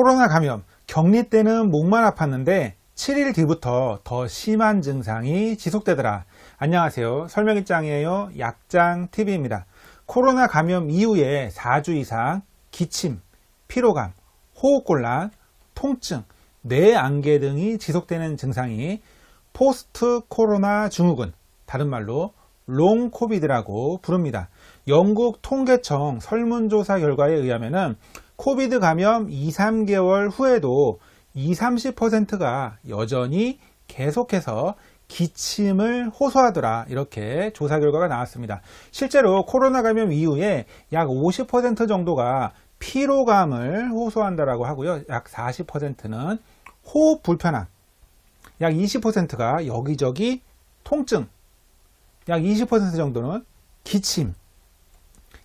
코로나 감염, 격리 때는 목만 아팠는데 7일 뒤부터 더 심한 증상이 지속되더라. 안녕하세요. 설명일장이에요. 약장TV입니다. 코로나 감염 이후에 4주 이상 기침, 피로감, 호흡곤란, 통증, 뇌안개 등이 지속되는 증상이 포스트 코로나 증후군, 다른 말로 롱 코비드라고 부릅니다. 영국 통계청 설문조사 결과에 의하면 코비드 감염 2-3개월 후에도 20-30%가 여전히 계속해서 기침을 호소하더라, 이렇게 조사 결과가 나왔습니다. 실제로 코로나 감염 이후에 약 50% 정도가 피로감을 호소한다라고 하고요. 약 40%는 호흡 불편함, 약 20%가 여기저기 통증, 약 20% 정도는 기침,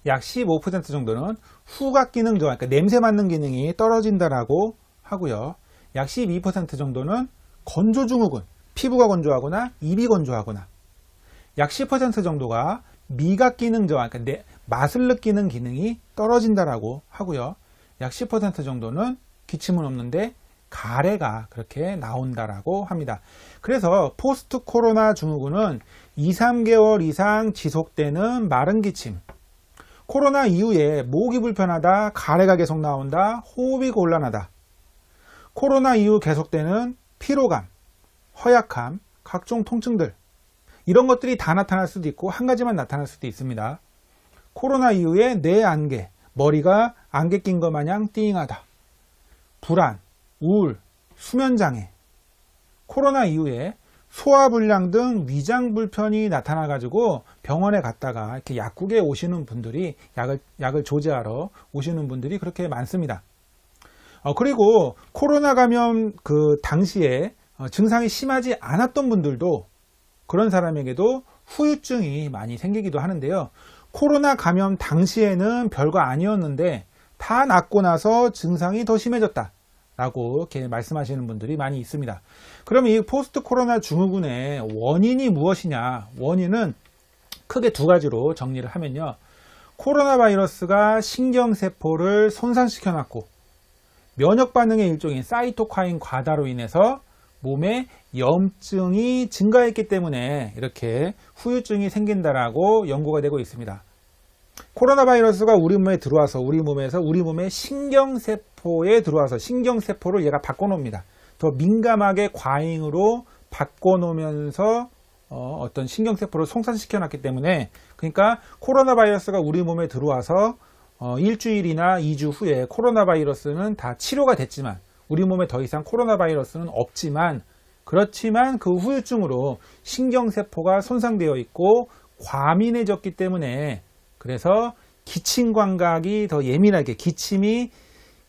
약 15% 정도는 후각 기능 저하, 그러니까 냄새 맡는 기능이 떨어진다라고 하고요. 약 12% 정도는 건조 증후군, 피부가 건조하거나 입이 건조하거나, 약 10% 정도가 미각 기능 저하, 그러니까 맛을 느끼는 기능이 떨어진다라고 하고요. 약 10% 정도는 기침은 없는데 가래가 그렇게 나온다라고 합니다. 그래서 포스트 코로나 증후군은 2-3개월 이상 지속되는 마른 기침, 코로나 이후에 목이 불편하다, 가래가 계속 나온다, 호흡이 곤란하다, 코로나 이후 계속되는 피로감, 허약함, 각종 통증들, 이런 것들이 다 나타날 수도 있고 한 가지만 나타날 수도 있습니다. 코로나 이후에 뇌안개, 머리가 안개 낀 것 마냥 띵하다, 불안, 우울, 수면장애, 코로나 이후에 소화불량 등 위장 불편이 나타나 가지고 병원에 갔다가 이렇게 약국에 오시는 분들이 약을 조제하러 오시는 분들이 그렇게 많습니다. 그리고 코로나 감염 그 당시에 증상이 심하지 않았던 분들도, 그런 사람에게도 후유증이 많이 생기기도 하는데요. 코로나 감염 당시에는 별거 아니었는데 다 낫고 나서 증상이 더 심해졌다 라고 이렇게 말씀하시는 분들이 많이 있습니다. 그럼 이 포스트 코로나 증후군의 원인이 무엇이냐? 원인은 크게 두 가지로 정리를 하면요. 코로나 바이러스가 신경세포를 손상시켜 놨고, 면역 반응의 일종인 사이토카인 과다로 인해서 몸에 염증이 증가했기 때문에 이렇게 후유증이 생긴다라고 연구가 되고 있습니다. 코로나 바이러스가 우리 몸에 들어와서 우리 몸의 신경세포에 들어와서 신경세포를 얘가 바꿔놓습니다. 더 민감하게 과잉으로 바꿔놓으면서 어떤 신경세포를 손상시켜 놨기 때문에, 그러니까 코로나 바이러스가 우리 몸에 들어와서 일주일이나 2주 후에 코로나 바이러스는 다 치료가 됐지만, 우리 몸에 더 이상 코로나 바이러스는 없지만, 그렇지만 그 후유증으로 신경세포가 손상되어 있고 과민해졌기 때문에, 그래서 기침 감각이 더 예민하게, 기침이,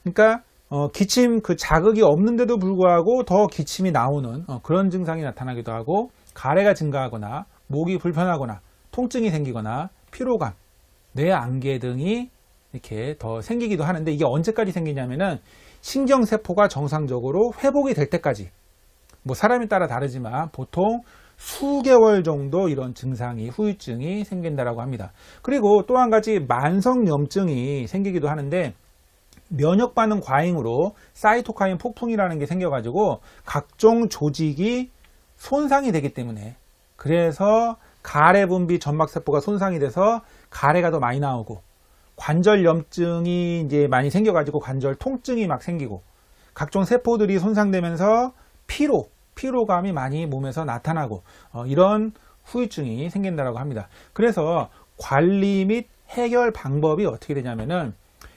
그러니까 기침 그 자극이 없는데도 불구하고 더 기침이 나오는 그런 증상이 나타나기도 하고, 가래가 증가하거나 목이 불편하거나 통증이 생기거나 피로감, 뇌안개 등이 이렇게 더 생기기도 하는데, 이게 언제까지 생기냐면은 신경세포가 정상적으로 회복이 될 때까지, 뭐 사람에 따라 다르지만 보통 수개월 정도 이런 증상이, 후유증이 생긴다라고 합니다. 그리고 또 한 가지 만성염증이 생기기도 하는데, 면역 반응 과잉으로 사이토카인 폭풍이라는 게 생겨가지고 각종 조직이 손상이 되기 때문에, 그래서 가래 분비 점막세포가 손상이 돼서 가래가 더 많이 나오고, 관절 염증이 이제 많이 생겨가지고 관절 통증이 막 생기고, 각종 세포들이 손상되면서 피로감이 많이 몸에서 나타나고, 이런 후유증이 생긴다고 합니다. 그래서 관리 및 해결 방법이 어떻게 되냐면은,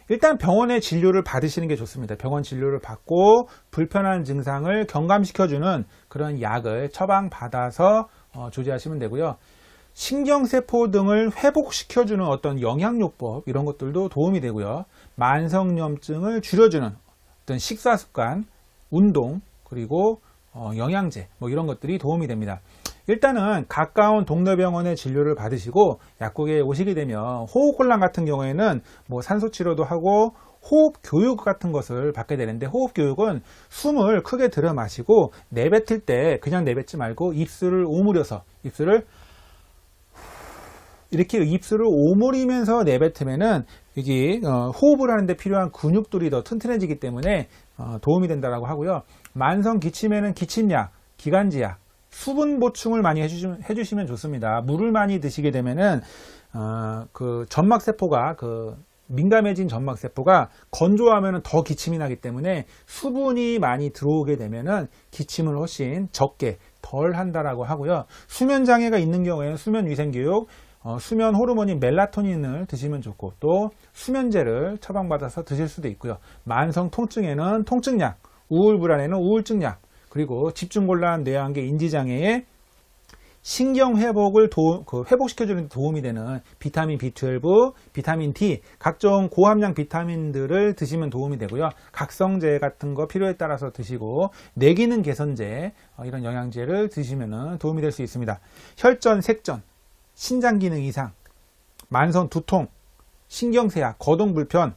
일단 병원의 진료를 받으시는 게 좋습니다. 병원 진료를 받고 불편한 증상을 경감시켜주는 그런 약을 처방받아서 조제하시면 되고요. 신경세포 등을 회복시켜주는 어떤 영양요법, 이런 것들도 도움이 되고요. 만성염증을 줄여주는 어떤 식사습관, 운동, 그리고 영양제, 뭐 이런 것들이 도움이 됩니다. 일단은 가까운 동네 병원의 진료를 받으시고 약국에 오시게 되면 호흡곤란 같은 경우에는 뭐 산소치료도 하고 호흡 교육 같은 것을 받게 되는데, 호흡 교육은 숨을 크게 들여 마시고 내뱉을 때 그냥 내뱉지 말고 입술을 오므려서, 입술을 이렇게 입술을 오므리면서 내뱉으면은 이게 호흡을 하는데 필요한 근육들이 더 튼튼해지기 때문에 도움이 된다고 하고요. 만성 기침에는 기침약, 기관지약, 수분 보충을 많이 해주시면 좋습니다. 물을 많이 드시게 되면은 그 점막세포가 민감해진 점막세포가 건조하면 더 기침이 나기 때문에 수분이 많이 들어오게 되면은 기침을 훨씬 적게 덜 한다라고 하고요. 수면 장애가 있는 경우에는 수면 위생교육, 수면 호르몬인 멜라토닌을 드시면 좋고, 또 수면제를 처방받아서 드실 수도 있고요. 만성 통증에는 통증약, 우울 불안에는 우울증약, 그리고 집중곤란, 뇌한계, 인지장애에 신경 회복을 회복시켜주는 데 도움이 되는 비타민 B12, 비타민 D, 각종 고함량 비타민들을 드시면 도움이 되고요. 각성제 같은 거 필요에 따라서 드시고, 뇌기능 개선제, 이런 영양제를 드시면 도움이 될 수 있습니다. 혈전, 색전, 신장기능 이상, 만성 두통, 신경쇠약, 거동불편,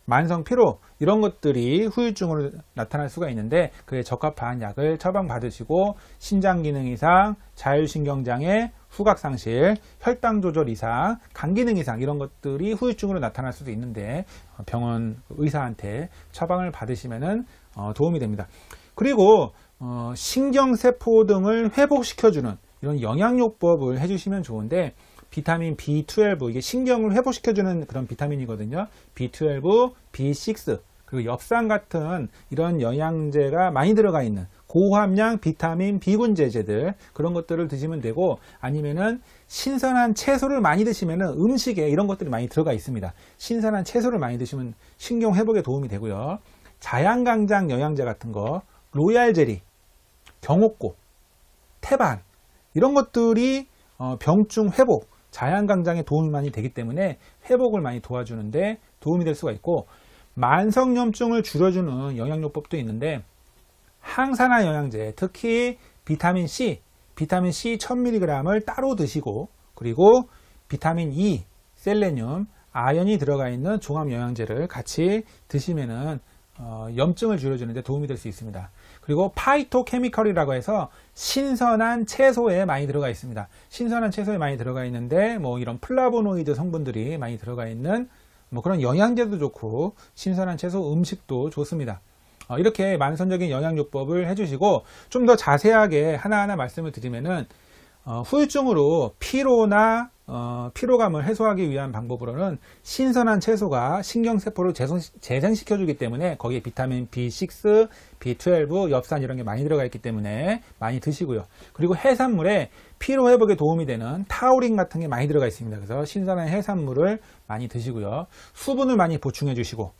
만성 피로, 이런 것들이 후유증으로 나타날 수가 있는데, 그에 적합한 약을 처방받으시고, 신장기능 이상, 자율신경장애, 후각상실, 혈당조절 이상, 간기능 이상, 이런 것들이 후유증으로 나타날 수도 있는데 병원 의사한테 처방을 받으시면 도움이 됩니다. 그리고 신경세포 등을 회복시켜주는 이런 영양요법을 해주시면 좋은데, 비타민 B12, 이게 신경을 회복시켜주는 그런 비타민이거든요. B12, B6, 그리고 엽산 같은 이런 영양제가 많이 들어가 있는 고함량 비타민 비군제제들, 그런 것들을 드시면 되고, 아니면은 신선한 채소를 많이 드시면은 음식에 이런 것들이 많이 들어가 있습니다. 신선한 채소를 많이 드시면 신경 회복에 도움이 되고요. 자양강장 영양제 같은 거, 로얄제리, 경옥고, 태반, 이런 것들이 병증 회복, 자양강장에 도움이 많이 되기 때문에 회복을 많이 도와주는데 도움이 될 수가 있고, 만성염증을 줄여주는 영양요법도 있는데, 항산화 영양제, 특히 비타민C 1000mg을 따로 드시고, 그리고 비타민 E, 셀레늄, 아연이 들어가 있는 종합영양제를 같이 드시면은 염증을 줄여주는 데 도움이 될 수 있습니다. 그리고 파이토케미컬이라고 해서 신선한 채소에 많이 들어가 있습니다. 신선한 채소에 많이 들어가 있는데, 이런 플라보노이드 성분들이 많이 들어가 있는 그런 영양제도 좋고, 신선한 채소 음식도 좋습니다. 이렇게 만성적인 영양요법을 해주시고, 좀 더 자세하게 하나하나 말씀을 드리면은, 후유증으로 피로나 피로감을 해소하기 위한 방법으로는 신선한 채소가 신경세포를 재생시켜주기 때문에 거기에 비타민 B6, B12, 엽산 이런 게 많이 들어가 있기 때문에 많이 드시고요. 그리고 해산물에 피로회복에 도움이 되는 타우린 같은 게 많이 들어가 있습니다. 그래서 신선한 해산물을 많이 드시고요. 수분을 많이 보충해 주시고,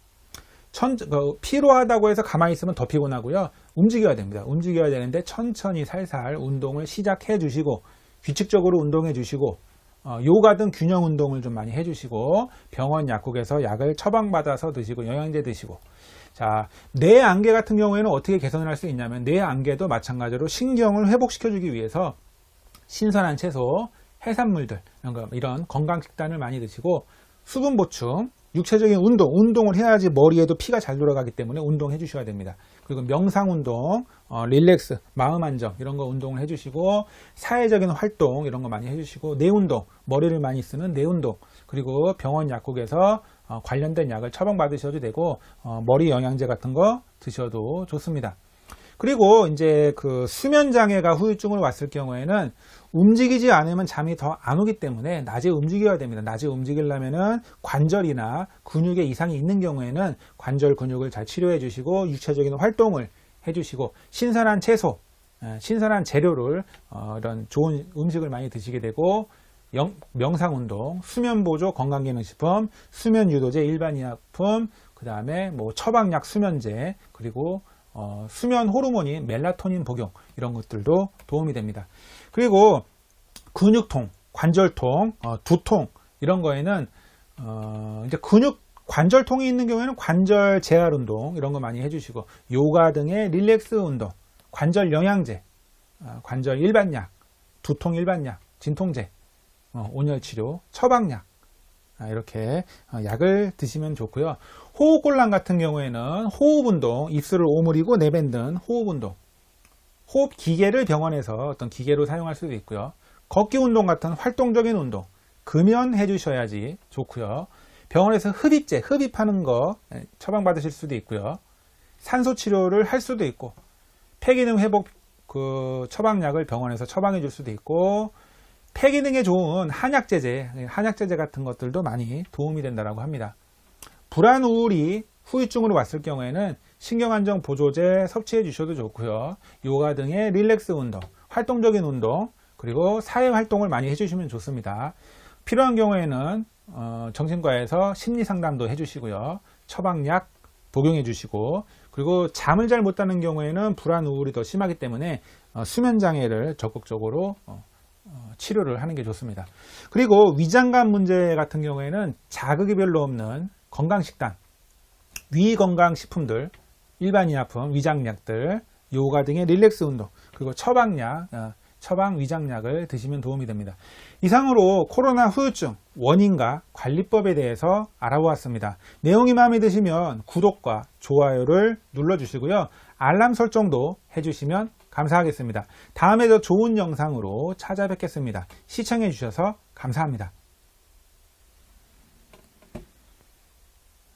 피로하다고 해서 가만히 있으면 더 피곤하고요. 움직여야 됩니다. 움직여야 되는데 천천히 살살 운동을 시작해 주시고, 규칙적으로 운동해 주시고, 요가 등 균형 운동을 좀 많이 해주시고, 병원 약국에서 약을 처방받아서 드시고, 영양제 드시고. 자, 뇌안개 같은 경우에는 어떻게 개선을 할 수 있냐면, 뇌안개도 마찬가지로 신경을 회복시켜주기 위해서 신선한 채소, 해산물들, 이런 건강 식단을 많이 드시고, 수분 보충, 육체적인 운동을 해야지 머리에도 피가 잘 돌아가기 때문에 운동해 주셔야 됩니다. 그리고 명상운동, 릴렉스, 마음 안정, 이런 거 운동을 해주시고, 사회적인 활동, 이런 거 많이 해주시고, 뇌운동, 머리를 많이 쓰는 뇌운동, 그리고 병원 약국에서 관련된 약을 처방받으셔도 되고, 머리 영양제 같은 거 드셔도 좋습니다. 그리고 이제 수면 장애가 후유증으로 왔을 경우에는 움직이지 않으면 잠이 더 안 오기 때문에 낮에 움직여야 됩니다. 낮에 움직이려면은 관절이나 근육에 이상이 있는 경우에는 관절 근육을 잘 치료해 주시고, 육체적인 활동을 해 주시고, 신선한 채소, 신선한 재료를 이런 좋은 음식을 많이 드시게 되고, 명상운동, 수면보조 건강기능식품, 수면유도제 일반의약품, 그 다음에 처방약 수면제, 그리고 수면 호르몬인 멜라토닌 복용, 이런 것들도 도움이 됩니다. 그리고 근육통, 관절통, 두통, 이런 거에는 이제 관절통이 있는 경우에는 관절 재활 운동, 이런 거 많이 해주시고, 요가 등의 릴렉스 운동, 관절 영양제, 관절 일반약, 두통 일반약, 진통제, 온열 치료, 처방약, 이렇게 약을 드시면 좋고요. 호흡곤란 같은 경우에는 호흡운동, 입술을 오므리고 내뱉는 호흡운동, 호흡 기계를 병원에서 어떤 기계로 사용할 수도 있고요. 걷기 운동 같은 활동적인 운동, 금연해 주셔야지 좋고요. 병원에서 흡입하는 거 처방받으실 수도 있고요. 산소 치료를 할 수도 있고, 폐기능 회복 그 처방약을 병원에서 처방해 줄 수도 있고, 폐기능에 좋은 한약제제 같은 것들도 많이 도움이 된다고 합니다. 불안, 우울이 후유증으로 왔을 경우에는 신경안정 보조제 섭취해 주셔도 좋고요. 요가 등의 릴렉스 운동, 활동적인 운동, 그리고 사회활동을 많이 해주시면 좋습니다. 필요한 경우에는 정신과에서 심리상담도 해주시고요. 처방약 복용해 주시고, 그리고 잠을 잘 못 자는 경우에는 불안, 우울이 더 심하기 때문에 수면장애를 적극적으로 치료를 하는 게 좋습니다. 그리고 위장관 문제 같은 경우에는 자극이 별로 없는 건강식단, 위건강식품들, 일반의약품, 위장약들, 요가 등의 릴렉스 운동, 그리고 처방약, 처방 위장약을 드시면 도움이 됩니다. 이상으로 코로나 후유증 원인과 관리법에 대해서 알아보았습니다. 내용이 마음에 드시면 구독과 좋아요를 눌러주시고요. 알람 설정도 해주시면 감사하겠습니다. 다음에 더 좋은 영상으로 찾아뵙겠습니다. 시청해 주셔서 감사합니다.